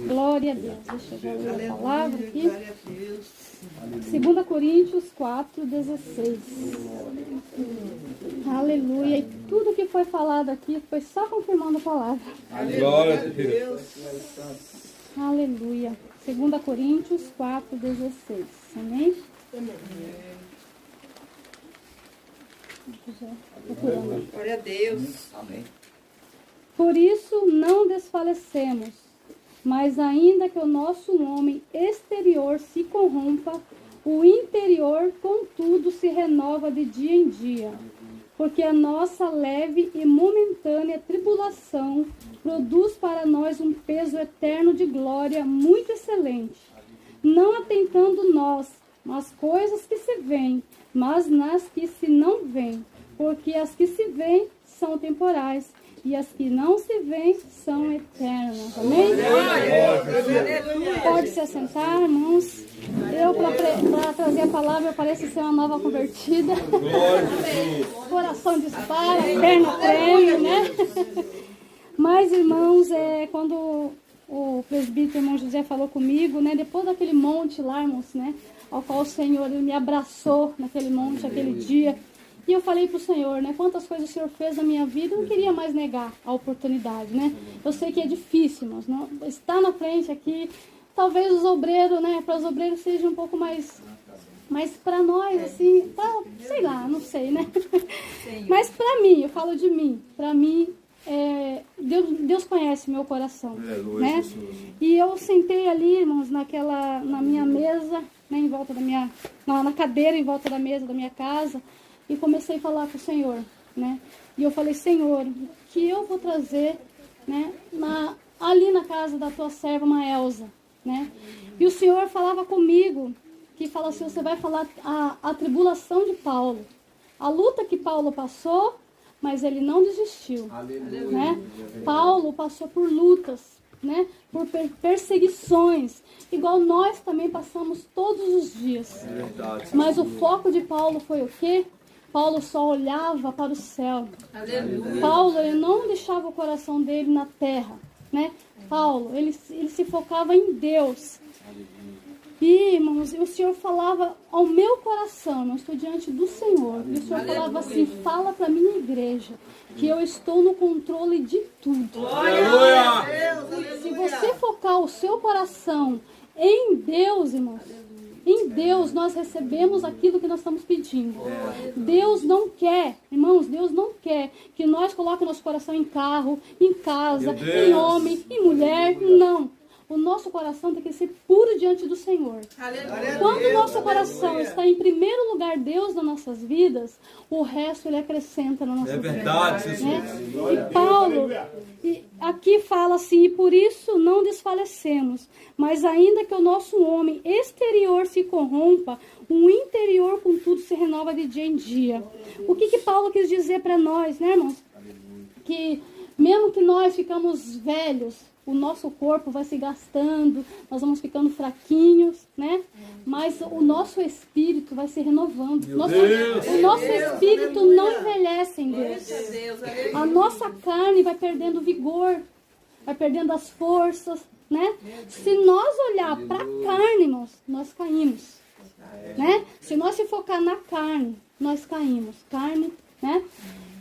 Glória a Deus. Deixa eu já ler a palavra aqui. 2 Coríntios 4:16. Aleluia. E tudo que foi falado aqui foi só confirmando a palavra. Glória a Deus. Aleluia. 2 Coríntios 4:16. Amém? Glória a Deus. Amém. Por isso não desfalecemos, mas ainda que o nosso homem exterior se corrompa, o interior, contudo, se renova de dia em dia. Porque a nossa leve e momentânea tribulação produz para nós um peso eterno de glória muito excelente, não atentando nós nas coisas que se veem, mas nas que se não veem, porque as que se veem são temporais, e as que não se veem são eternas. Amém? Pode se assentar, irmãos. Eu, para trazer a palavra, eu pareço ser uma nova convertida. Coração dispara, perna treme, né? Mas, irmãos, quando o presbítero irmão José falou comigo, né? Depois daquele monte lá, irmãos, né? Ao qual o Senhor ele me abraçou naquele monte, aquele dia. E eu falei para o Senhor, né, quantas coisas o Senhor fez na minha vida, eu não queria mais negar a oportunidade, né? Eu sei que é difícil, mas não, estar na frente aqui, talvez os obreiros, né, para os obreiros seja um pouco mais para nós, assim, sei lá, não sei, né? Mas para mim, eu falo de mim, para mim, Deus conhece meu coração, né? E eu sentei ali, irmãos, na minha mesa, né, em volta da na cadeira em volta da mesa da minha casa, e comecei a falar com o Senhor, né? E eu falei, Senhor, que eu vou trazer, né, ali na casa da tua serva, uma Elza, né? E o Senhor falava comigo, que fala assim, você vai falar a tribulação de Paulo, a luta que Paulo passou, mas ele não desistiu, né? Paulo passou por lutas, né? Por perseguições, igual nós também passamos todos os dias. Mas o foco de Paulo foi o quê? Paulo só olhava para o céu. Aleluia. Paulo, ele não deixava o coração dele na terra, né? Paulo, ele se focava em Deus. E, irmãos, o Senhor falava ao meu coração, eu estou diante do Senhor. E o Senhor falava assim, fala para a minha igreja, que eu estou no controle de tudo. Aleluia. Se você focar o seu coração em Deus, irmãos, em Deus nós recebemos aquilo que nós estamos pedindo. Deus não quer, irmãos, Deus não quer que nós coloquemos nosso coração em carro, em casa, em homem, em mulher. Não. O nosso coração tem que ser puro diante do Senhor. Aleluia. Quando o nosso coração está em primeiro lugar Deus nas nossas vidas, o resto ele acrescenta na nossa vida. É verdade, Jesus. Né? E Paulo aqui fala assim, e por isso não desfalecemos, mas ainda que o nosso homem exterior se corrompa, o interior contudo se renova de dia em dia. O que Paulo quis dizer para nós, né, irmãos? Que mesmo que nós ficamos velhos, o nosso corpo vai se gastando, nós vamos ficando fraquinhos, né? Mas o nosso espírito vai se renovando. O nosso espírito não envelhece em Deus. A nossa carne vai perdendo vigor, vai perdendo as forças, né? Se nós olhar para a carne, irmãos, nós caímos, né? Se nós se focar na carne, nós caímos. Carne, né?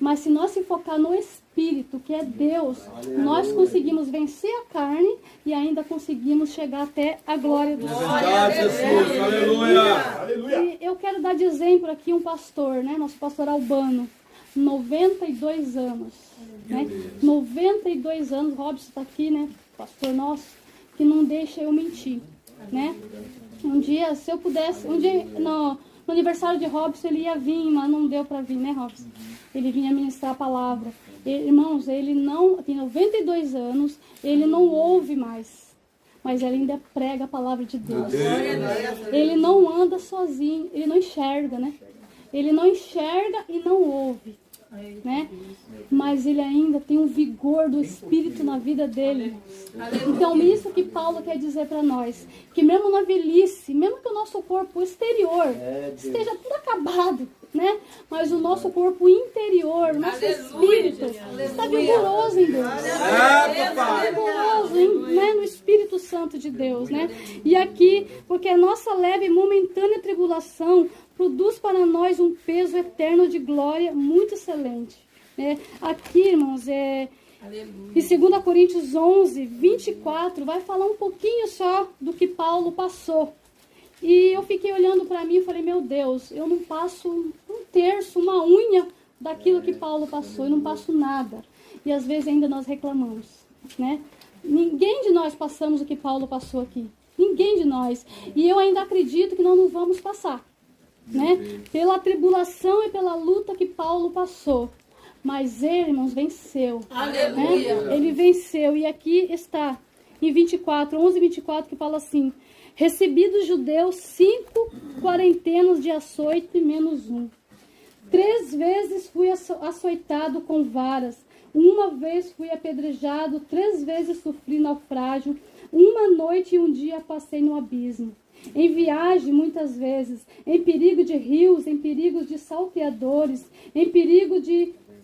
Mas se nós se focar no Espírito, que é Deus, nós conseguimos vencer a carne e ainda conseguimos chegar até a glória do Senhor. Aleluia! E eu quero dar de exemplo aqui um pastor, né? Nosso pastor Albano, 92 anos. Né? 92 anos, Robson está aqui, né? Pastor nosso, que não deixa eu mentir, né? Um dia, se eu pudesse, no aniversário de Robson ele ia vir, mas não deu para vir, né, Robson? Ele vinha ministrar a palavra. Irmãos, ele não tem 92 anos, ele não ouve mais, mas ele ainda prega a palavra de Deus. Ele não anda sozinho, ele não enxerga, né? Ele não enxerga e não ouve, né? Mas ele ainda tem um vigor do Espírito na vida dele. Então, isso que Paulo quer dizer para nós, que mesmo na velhice, mesmo que o nosso corpo exterior esteja tudo acabado, né? Mas o nosso corpo interior, o nosso espírito está vigoroso em Deus. Está vigoroso em Santo de Deus, né? E aqui, porque a nossa leve e momentânea tribulação produz para nós um peso eterno de glória muito excelente, né? Aqui, irmãos, em 2 Coríntios 11, 24, vai falar um pouquinho só do que Paulo passou. E eu fiquei olhando para mim e falei, meu Deus, eu não passo um terço, uma unha daquilo que Paulo passou, eu não passo nada. E às vezes ainda nós reclamamos, né? Ninguém de nós passamos o que Paulo passou aqui. Ninguém de nós. E eu ainda acredito que nós não vamos passar, né? Pela tribulação e pela luta que Paulo passou. Mas ele, irmãos, venceu. Aleluia. Né? Ele venceu. E aqui está, em 11 e 24, que fala assim: recebi dos judeus 5 quarentenas de açoite menos 1. 3 vezes fui açoitado com varas. 1 vez fui apedrejado. 3 vezes sofri naufrágio. 1 noite e 1 dia passei no abismo. Em viagem, muitas vezes, em perigo de rios, em perigos de salteadores, em perigo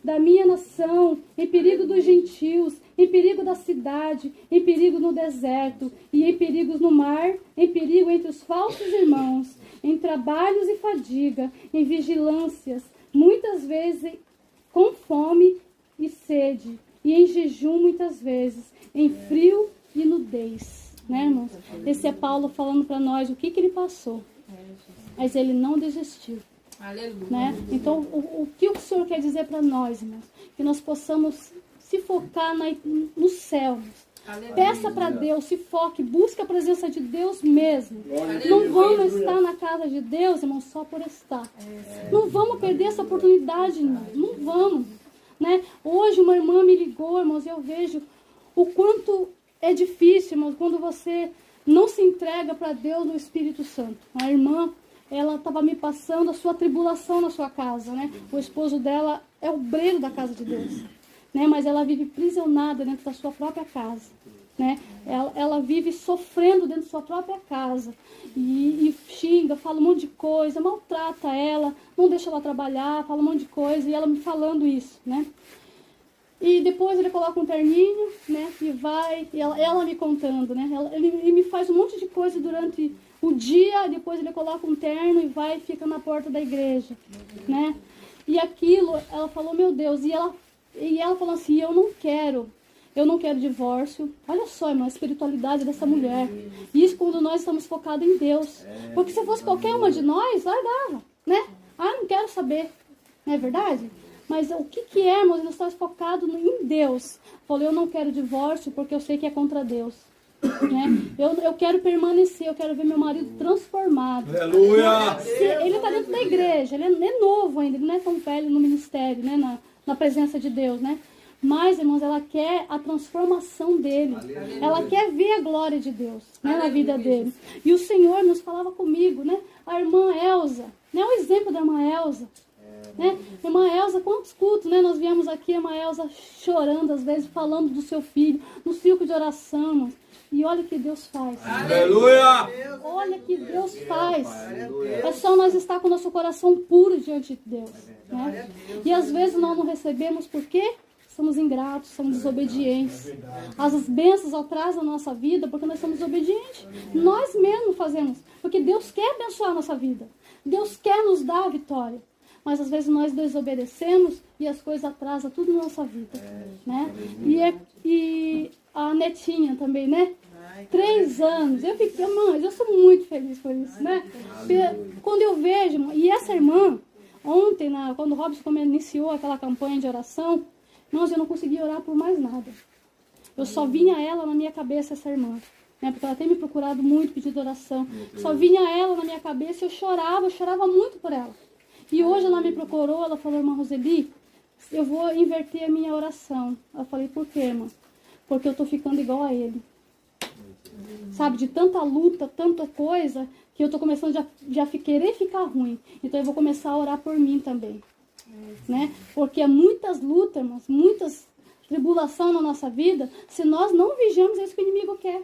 da minha nação, em perigo dos gentios, em perigo da cidade, em perigo no deserto, e em perigos no mar, em perigo entre os falsos irmãos, em trabalhos e fadiga, em vigilâncias, muitas vezes com fome e sede, e em jejum muitas vezes, em frio e nudez. Né, irmãos? Esse é Paulo falando para nós o que ele passou. Mas ele não desistiu. Aleluia. Né? Então, o que o Senhor quer dizer para nós, irmãos? Que nós possamos se focar no céu. Aleluia. Peça para Deus, se foque, busque a presença de Deus mesmo. Não vamos estar na casa de Deus, irmãos, só por estar. Não vamos perder essa oportunidade, irmãos. Não vamos. Né? Hoje uma irmã me ligou, irmãos, e eu vejo o quanto é difícil, irmãos, quando você não se entrega para Deus no Espírito Santo. A irmã, ela estava me passando a sua tribulação na sua casa, né? O esposo dela é obreiro da casa de Deus, né? Mas ela vive aprisionada dentro da sua própria casa, né? Ela vive sofrendo dentro da sua própria casa e xinga, fala um monte de coisa, maltrata ela, não deixa ela trabalhar, fala um monte de coisa, e ela me falando isso, né? E depois ele coloca um terninho, né? E vai, e ela me contando, né? Ele me faz um monte de coisa durante o dia, depois ele coloca um terno e vai e fica na porta da igreja, né? E aquilo, ela falou, meu Deus, e ela falou assim, eu não quero divórcio. Olha só, irmã, a espiritualidade dessa mulher. Isso quando nós estamos focados em Deus. Porque se fosse qualquer uma de nós, largava, né? Ah, não quero saber, não é verdade? Mas o que é, irmãos? Nós estamos focados em Deus. Falei, eu não quero divórcio porque eu sei que é contra Deus. Né? Eu quero permanecer, eu quero ver meu marido transformado. Aleluia! Ele está dentro da igreja, ele é novo ainda, ele não é tão velho no ministério, né? Na presença de Deus, né? Mas, irmãos, ela quer a transformação dele. Ela quer ver a glória de Deus, né, na vida dele. E o Senhor nos falava comigo, né? A irmã Elza, né? O exemplo da irmã Elza. Né? Irmã Elza, quantos cultos, né? Nós viemos aqui, a irmã Elza chorando, às vezes, falando do seu filho, no círculo de oração, irmãos. E olha o que Deus faz. Aleluia! Olha o que Deus faz. É só nós estar com o nosso coração puro diante de Deus. Né? E às vezes nós não recebemos por quê? Somos ingratos, somos desobedientes. As bênçãos atrasam a nossa vida porque nós somos desobedientes. Nós mesmos fazemos. Porque Deus quer abençoar a nossa vida. Deus quer nos dar a vitória. Mas às vezes nós desobedecemos e as coisas atrasam tudo na nossa vida. Né? E a netinha também, né? 3 anos. Eu fiquei, mãe, eu sou muito feliz por isso, né? Quando eu vejo, e essa irmã, ontem, quando o Robson iniciou aquela campanha de oração, eu não conseguia orar por mais nada. Eu só vinha ela na minha cabeça, essa irmã. Né? Porque ela tem me procurado muito, pedindo oração. Só vinha ela na minha cabeça e eu chorava muito por ela. E hoje ela me procurou, ela falou, irmã Roseli, eu vou inverter a minha oração. Eu falei, por quê, irmã? Porque eu tô ficando igual a ele. Sabe, de tanta luta, tanta coisa, que eu tô começando já querer ficar ruim. Então eu vou começar a orar por mim também. Né? Porque há muitas lutas, irmãos, muitas tribulações na nossa vida, se nós não vigiamos, é isso que o inimigo quer.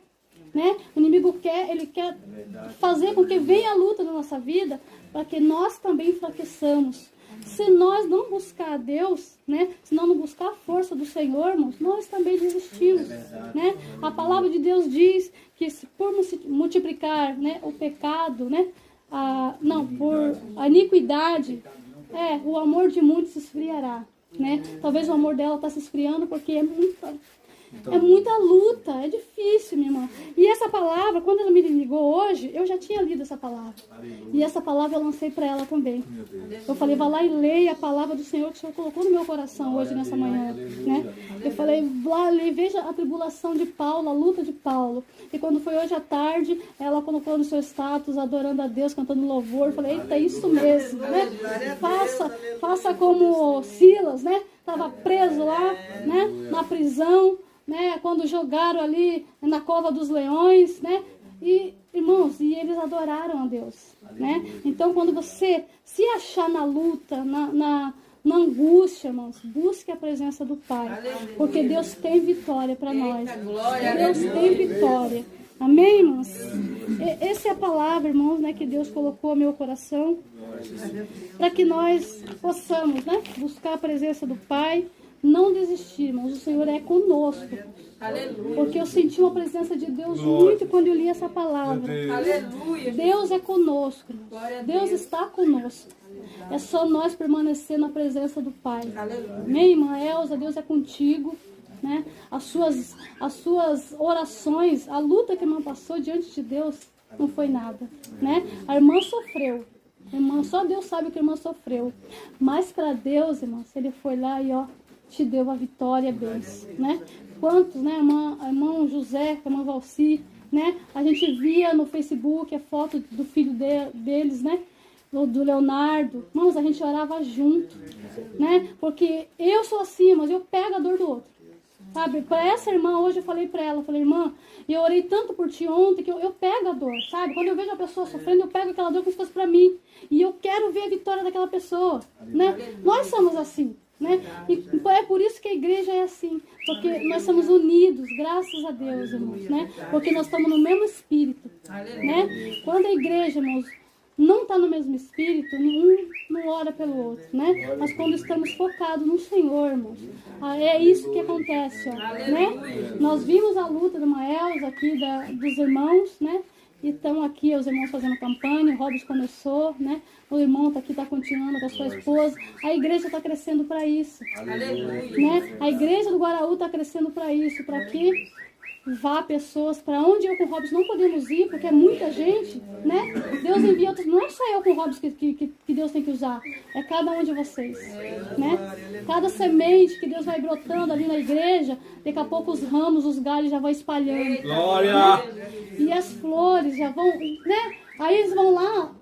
Né? O inimigo quer, ele quer fazer com que venha a luta na nossa vida, para que nós também enfraqueçamos. Se nós não buscar a Deus, né? Se nós não buscar a força do Senhor, irmãos, nós também desistimos, né? A palavra de Deus diz que se por multiplicar, né, o pecado, né? Por a iniquidade, o amor de muitos se esfriará, né? Talvez o amor dela está se esfriando porque é muita luta, é difícil, minha irmã. E essa palavra, quando ela me ligou hoje, eu já tinha lido essa palavra. E essa palavra eu lancei para ela também. Eu falei, vá lá e leia a palavra do Senhor que o Senhor colocou no meu coração hoje, nessa manhã, né? Eu falei, vá lá e veja a tribulação de Paulo, a luta de Paulo. E quando foi hoje à tarde, ela colocou no seu status, adorando a Deus, cantando louvor. Eu falei, eita, é isso mesmo, né? Faça como Silas, né? Estava preso lá, né? Na prisão, né? Quando jogaram ali na cova dos leões, né? E, irmãos, e eles adoraram a Deus, né? Então, quando você se achar na luta, na angústia, irmãos, busque a presença do Pai, porque Deus tem vitória para nós. Deus tem vitória. Amém, irmãos? Essa é a palavra, irmãos, né, que Deus colocou no meu coração, para que nós possamos, né, buscar a presença do Pai, não desistir, irmãos. O Senhor é conosco. Aleluia. Porque eu senti uma presença de Deus muito quando eu li essa palavra. Aleluia. Deus é conosco. Deus está conosco. É só nós permanecer na presença do Pai. Aleluia. Amém, irmã Elza? Deus é contigo. Né? As suas orações, a luta que a irmã passou diante de Deus não foi nada, né? A irmã sofreu, só Deus sabe o que a irmã sofreu, mas para Deus, irmãos, Ele foi lá e te deu a vitória, Deus, né? Quantos, né? A irmã José, a irmã Valci, né? A gente via no Facebook a foto do filho deles, né? Do Leonardo, irmãos, a gente orava junto, né? Porque eu sou assim, mas eu pego a dor do outro. Sabe, para essa irmã hoje eu falei para ela, irmã, eu orei tanto por ti ontem que eu pego a dor, sabe? Quando eu vejo a pessoa sofrendo, eu pego aquela dor como se fosse para mim. E eu quero ver a vitória daquela pessoa, né? Nós somos assim, né? E é por isso que a igreja é assim, porque nós somos unidos, graças a Deus, irmãos, né? Porque nós estamos no mesmo espírito, né? Quando a igreja, irmãos, não está no mesmo espírito, nenhum não ora pelo outro, né? Mas quando estamos focados no Senhor, irmãos, é isso que acontece, né? Nós vimos a luta do Elza aqui, dos irmãos, né? E estão aqui os irmãos fazendo campanha, o Robson começou, né? O irmão está continuando com a sua esposa. A igreja está crescendo para isso, né? A igreja do Guaraú está crescendo para isso, para que vá pessoas para onde eu com o Robson não podemos ir, porque é muita gente, né? Deus envia outros, não é só eu com o Robson que Deus tem que usar, é cada um de vocês, né? Cada semente que Deus vai brotando ali na igreja, daqui a pouco os ramos, os galhos já vão espalhando. Glória! Né? E as flores já vão, né? Aí eles vão lá.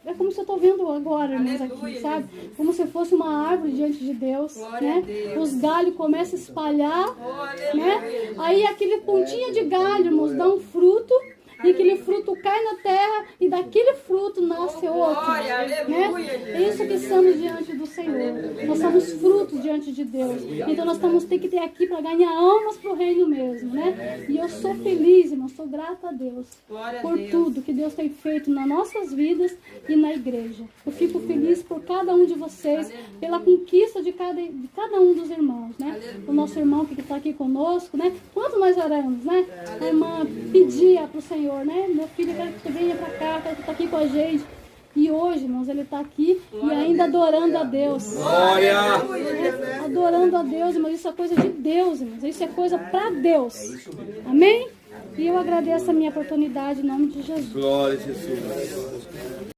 É como se eu estou vendo agora, irmãos, aqui, sabe? Como se fosse uma árvore diante de Deus, né? Os galhos começam a espalhar, né? Aí aquele pontinha de galho, irmãos, dá um fruto. E aquele fruto cai na terra e daquele fruto nasce outro, né? É isso que estamos diante do Senhor. Nós somos frutos diante de Deus. Então nós temos que ter aqui para ganhar almas para o reino mesmo, né? E eu sou feliz, irmão, sou grata a Deus por tudo que Deus tem feito nas nossas vidas e na igreja. Eu fico feliz por cada um de vocês, pela conquista de cada um dos irmãos, né? O nosso irmão que está aqui conosco, né? Quanto nós oramos, né? A irmã pedia para o Senhor, né? Meu filho, eu quero que você venha para cá, quero que você tá aqui com a gente. E hoje, irmãos, ele está aqui e ainda adorando a Deus. Glória! Adorando a Deus, irmãos. Isso é coisa de Deus, irmãos. Isso é coisa para Deus. Amém? E eu agradeço a minha oportunidade em nome de Jesus. Glória a Jesus.